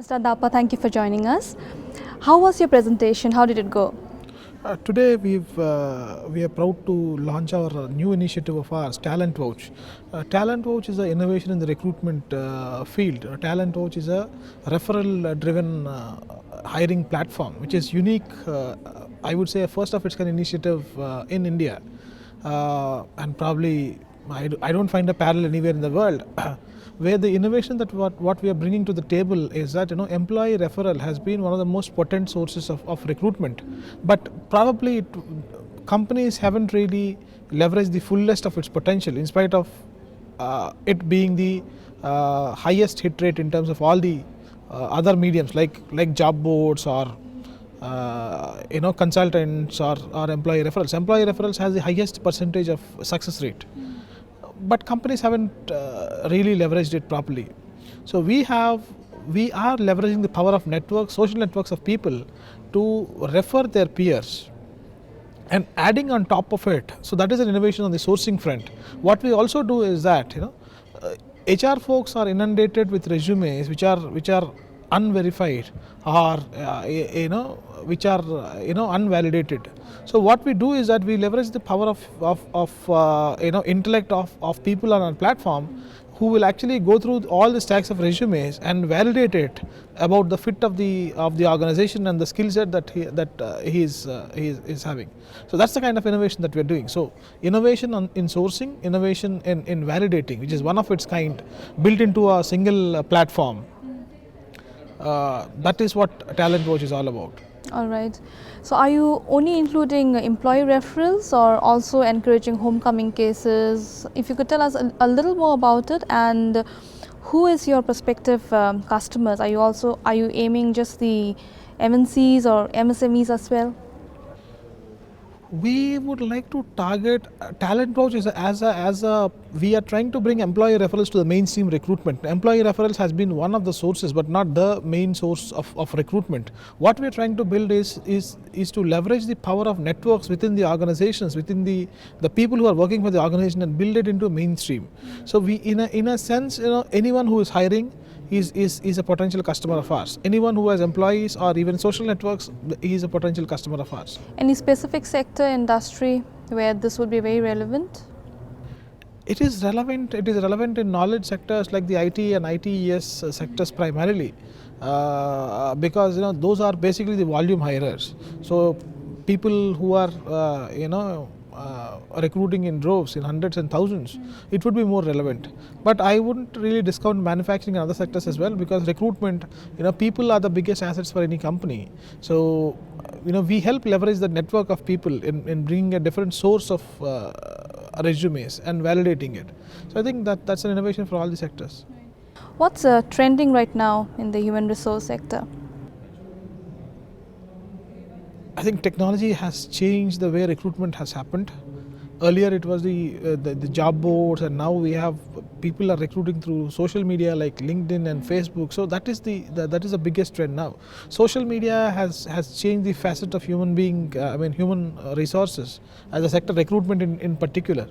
Mr. Adapa, thank you for joining us. How was your presentation? How did it go? Today we are proud to launch our new initiative of ours, Talent Vouch. Talent Vouch is an innovation in the recruitment field. Talent Vouch is a referral-driven hiring platform, which is unique. I would say a first of its kind initiative in India, and probably I don't find a parallel anywhere in the world. Where the innovation that what we are bringing to the table is that employee referral has been one of the most potent sources of recruitment, but probably companies haven't really leveraged the fullest of its potential in spite of it being the highest hit rate in terms of all the other mediums like job boards or consultants or employee referrals. Employee referrals has the highest percentage of success rate, but companies haven't really leveraged it properly. So we are leveraging the power of networks, social networks of people to refer their peers and adding on top of it. So that is an innovation on the sourcing front. What we also do is that HR folks are inundated with resumes which are unverified or which are unvalidated. So what we do is that we leverage the power of intellect of people on our platform who will actually go through all the stacks of resumes and validate it about the fit of the organization and the skill set that he is having. So that's the kind of innovation that we are doing. So innovation in sourcing, innovation in validating, which is one of its kind, built into a single platform. That is what Talent Vouch is all about. All right. So are you only including employee referrals or also encouraging homecoming cases? If you could tell us a little more about it, and who is your prospective customers? Are you aiming just the MNCs or MSMEs as well? We would like to target Talent Vouch we are trying to bring employee referrals to the mainstream recruitment. Employee referrals has been one of the sources, but not the main source of recruitment. What we are trying to build is to leverage the power of networks within the organizations, within the people who are working for the organization, and build it into mainstream. So we, in a sense, anyone who is hiring is a potential customer of ours. Anyone who has employees or even social networks, he is a potential customer of ours. Any specific sector, industry where this would be very relevant? It is relevant. It is relevant in knowledge sectors like the IT and ITES sectors primarily, because those are basically the volume hirers. So people who are recruiting in droves, in hundreds and thousands, it would be more relevant. But I wouldn't really discount manufacturing and other sectors as well, because recruitment, people are the biggest assets for any company. So we help leverage the network of people in bringing a different source of resumes and validating it. So I think that's an innovation for all the sectors. What's trending right now in the human resource sector? I think technology has changed the way recruitment has happened. Earlier it was the job boards, and now we have people are recruiting through social media like LinkedIn and Facebook. So that is the biggest trend now. Social media has changed the facet of human resources as a sector, recruitment in particular.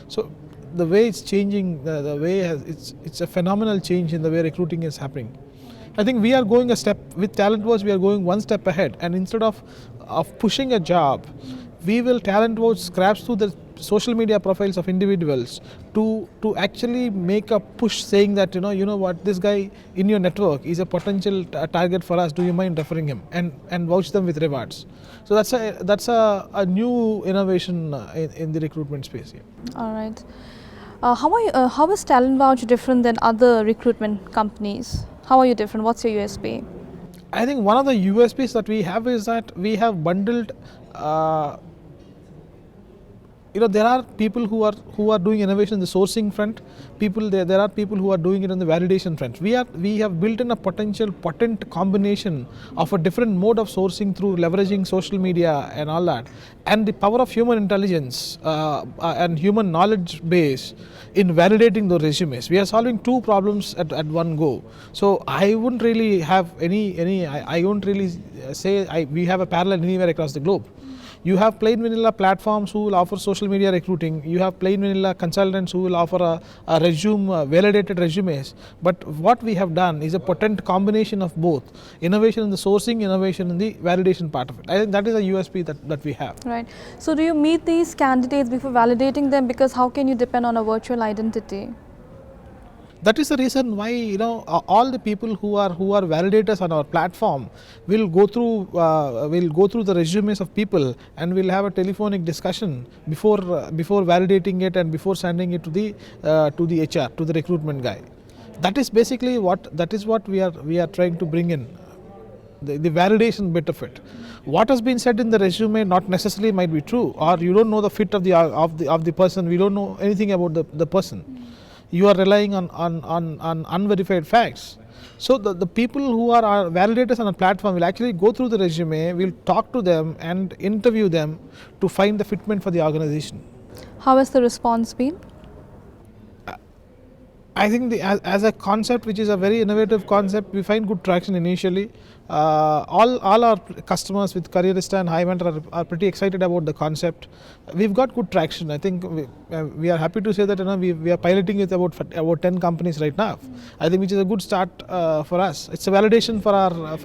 So the way it's changing, it's a phenomenal change in the way recruiting is happening. I think we are going a step with Talent Vouch. We are going one step ahead, and instead of pushing a job, we will Talent Vouch scraps through the social media profiles of individuals to actually make a push saying that what, this guy in your network is a potential target for us. Do you mind referring him, and vouch them with rewards? So that's a new innovation in the recruitment space. Yeah. All right. How is Talent Vouch different than other recruitment companies? How are you different? What's your USP? I think one of the USPs that we have is that we have bundled. There are people who are doing innovation in the sourcing front. There are people who are doing it on the validation front. We have built in a potent combination of a different mode of sourcing through leveraging social media and all that, and the power of human intelligence and human knowledge base in validating those resumes. We are solving two problems at one go. So I wouldn't really have I won't really say we have a parallel anywhere across the globe. You have plain vanilla platforms who will offer social media recruiting. You have plain vanilla consultants who will offer a resume, validated resumes. But what we have done is a potent combination of both innovation in the sourcing, innovation in the validation part of it. I think that is a USP that we have. Right. So do you meet these candidates before validating them, because how can you depend on a virtual identity? That is the reason why all the people who are validators on our platform will go through the resumes of people, and will have a telephonic discussion before validating it and before sending it to the HR, to the recruitment guy. That is basically what we are trying to bring in, the validation bit of it. What has been said in the resume not necessarily might be true, or you don't know the fit of the person. We don't know anything about the person. You are relying on unverified facts. So the people who are validators on a platform will actually go through the resume, will talk to them and interview them to find the fitment for the organization. How has the response been? I think as a concept, which is a very innovative concept, we find good traction initially. All our customers with Careerista and Highwender are pretty excited about the concept. We've got good traction. I think we are happy to say that we are piloting with about 10 companies right now. I think which is a good start for us. It's a validation for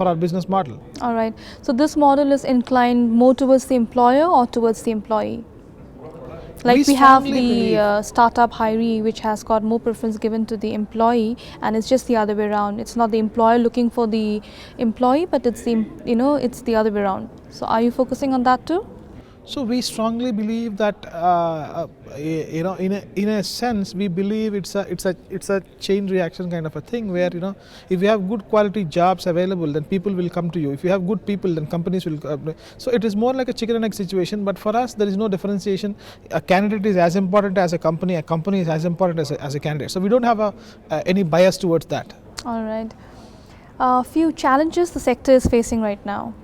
our business model. All right. So this model is inclined more towards the employer or towards the employee? Like we have the startup hiree, which has got more preference given to the employee, and it's just the other way around. It's not the employer looking for the employee, but it's it's the other way around. So are you focusing on that too? So we strongly believe that in a sense we believe it's a chain reaction kind of a thing, where if you have good quality jobs available, then people will come to you. If you have good people, then companies will so it is more like a chicken and egg situation. But for us there is no differentiation. A candidate is as important as a company is as important as a candidate. So we don't have any bias towards that. All right. A few challenges the sector is facing right now.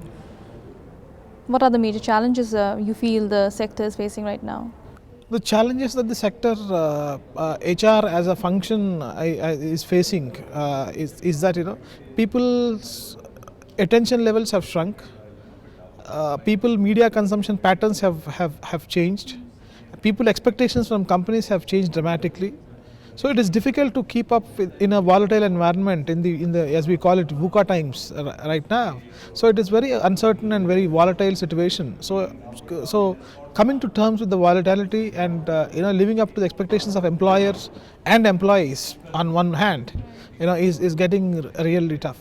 What are the major challenges you feel the sector is facing right now? The challenges that the sector, HR as a function is facing is that people's attention levels have shrunk. Media consumption patterns have changed. People expectations from companies have changed dramatically. So it is difficult to keep up in a volatile environment in the as we call it VUCA times right now. So it is very uncertain and very volatile situation. So coming to terms with the volatility and living up to the expectations of employers and employees on one hand, is getting really tough.